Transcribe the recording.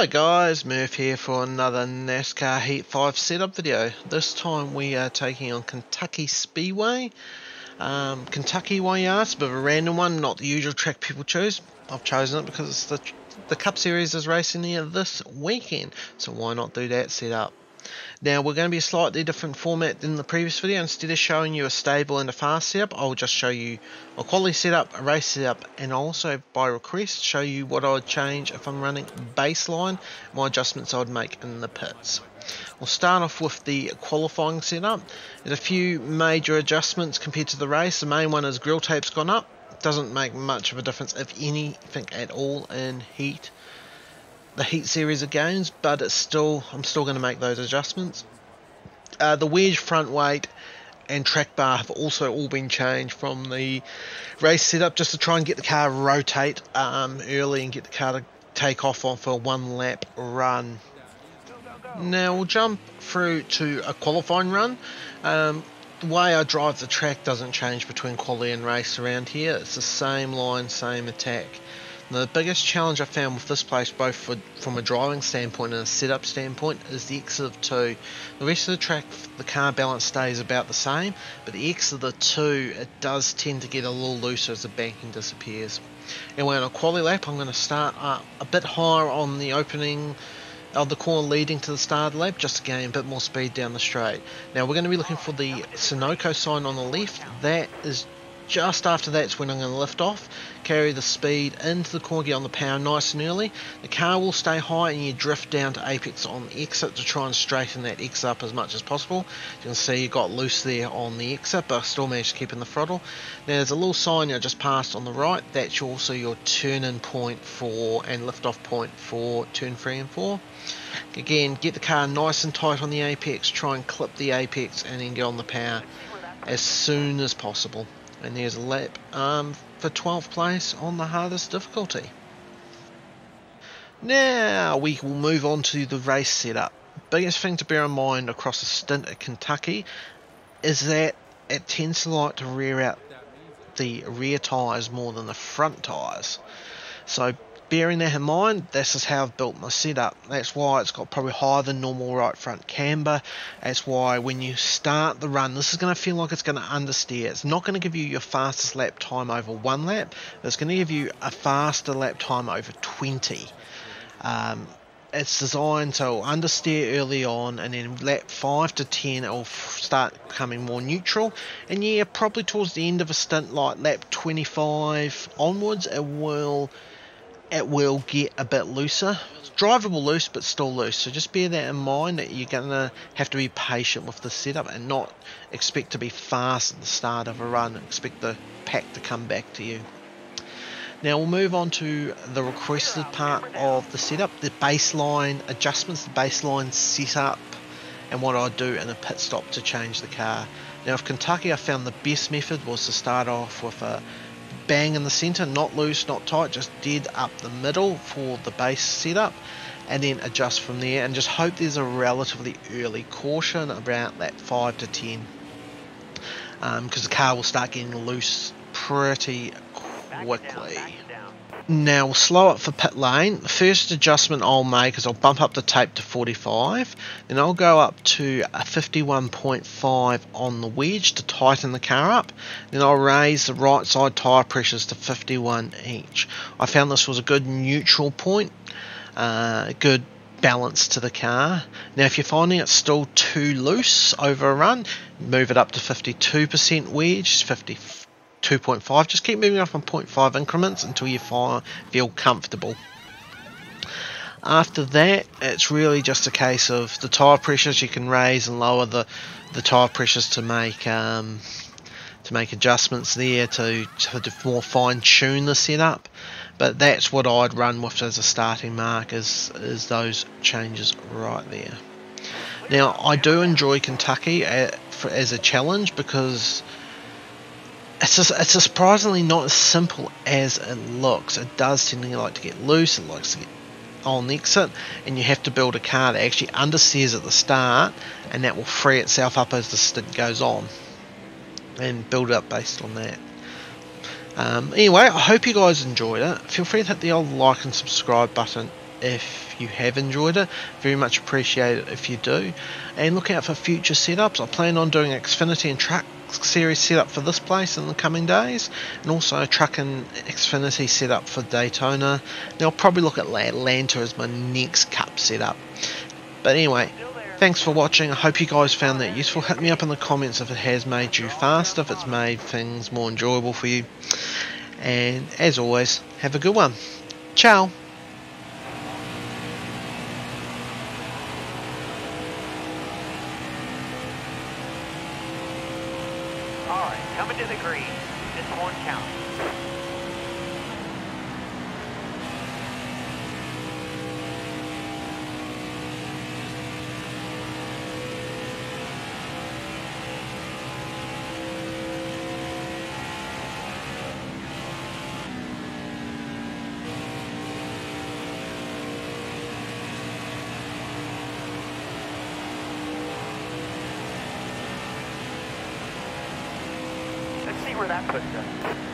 Hi guys, Murph here for another NASCAR Heat 5 setup video. This time we are taking on Kentucky Speedway. Kentucky, why you ask? A bit of a random one, not the usual track people choose. I've chosen it because it's the Cup Series is racing here this weekend, so why not do that setup? Now we're going to be a slightly different format than the previous video. Instead of showing you a stable and a fast setup, I'll just show you a quality setup, a race setup, and also by request show you what I would change if I'm running baseline, my adjustments I would make in the pits. We'll start off with the qualifying setup. There's a few major adjustments compared to the race. The main one is grill tape's gone up. Doesn't make much of a difference, if anything at all, in the Heat series of games, but I'm still going to make those adjustments. The wedge, front weight, and track bar have also all been changed from the race setup, just to try and get the car rotate early and get the car to take off on for a one lap run. Now we'll jump through to a qualifying run. The way I drive the track doesn't change between quality and race around here. It's the same line, same attack. The biggest challenge I found with this place, both from a driving standpoint and a setup standpoint, is the exit of 2. The rest of the track, the car balance stays about the same, but the exit of the 2, it does tend to get a little looser as the banking disappears. And when on a quality lap, I'm going to start up a bit higher on the opening of the corner leading to the start of the lap, just to gain a bit more speed down the straight. Now we're going to be looking for the Sunoco sign on the left. That is just after that's when I'm going to lift off, carry the speed into the corner, get on the power nice and early. The car will stay high and you drift down to apex on the exit to try and straighten that exit up as much as possible. You can see you got loose there on the exit, but I still managed to keep in the throttle. Now there's a little sign I just passed on the right. That's also your turn-in point for and lift-off point for turn 3 and 4. Again, get the car nice and tight on the apex, try and clip the apex and then get on the power as soon as possible. And there's a lap for 12th place on the hardest difficulty. Now we will move on to the race setup. Biggest thing to bear in mind across a stint at Kentucky is that it tends to like to rear out the rear tyres more than the front tyres. So bearing that in mind, this is how I've built my setup. That's why it's got probably higher than normal right front camber. That's why when you start the run, this is going to feel like it's going to understeer. It's not going to give you your fastest lap time over one lap. It's going to give you a faster lap time over 20. It's designed to understeer early on, and then lap 5 to 10 it will start becoming more neutral. And yeah, probably towards the end of a stint like lap 25 onwards, it will get a bit looser. It's drivable loose, but still loose. So just bear that in mind, that you're going to have to be patient with the setup and not expect to be fast at the start of a run. Expect the pack to come back to you. Now we'll move on to the requested part of the setup, the baseline adjustments, the baseline setup, and what I do in a pit stop to change the car. Now with Kentucky, I found the best method was to start off with a bang in the center, not loose, not tight, just dead up the middle for the base setup, and then adjust from there, and just hope there's a relatively early caution about that 5 to 10, because the car will start getting loose pretty quickly. Now we'll slow up for pit lane. The first adjustment I'll make is I'll bump up the tape to 45, then I'll go up to a 51.5 on the wedge to tighten the car up, then I'll raise the right side tyre pressures to 51 each. I found this was a good neutral point, good balance to the car. Now if you're finding it still too loose over a run, move it up to 52% wedge, 2.5. Just keep moving up on 0.5 increments until you feel comfortable. After that, it's really just a case of the tyre pressures. You can raise and lower the tyre pressures to make adjustments there to more fine tune the setup. But that's what I'd run with as a starting mark, is those changes right there. Now I do enjoy Kentucky as a challenge, because it's surprisingly not as simple as it looks. It does tend to like to get loose, it likes to get on the exit, and you have to build a car that actually understeers at the start, and that will free itself up as the stint goes on, and build it up based on that. Anyway, I hope you guys enjoyed it. Feel free to hit the old like and subscribe button if you have enjoyed it. Very much appreciate it if you do. And look out for future setups. I plan on doing Xfinity and Truck Series setup for this place in the coming days, and also a Truck and Xfinity setup for Daytona. And I'll probably look at Atlanta as my next Cup setup. But anyway, thanks for watching. I hope you guys found that useful. Hit me up in the comments if it has made you faster, if it's made things more enjoyable for you. And as always, have a good one. Ciao. Alright, coming to the green. This one counts. Let's see where that puts us.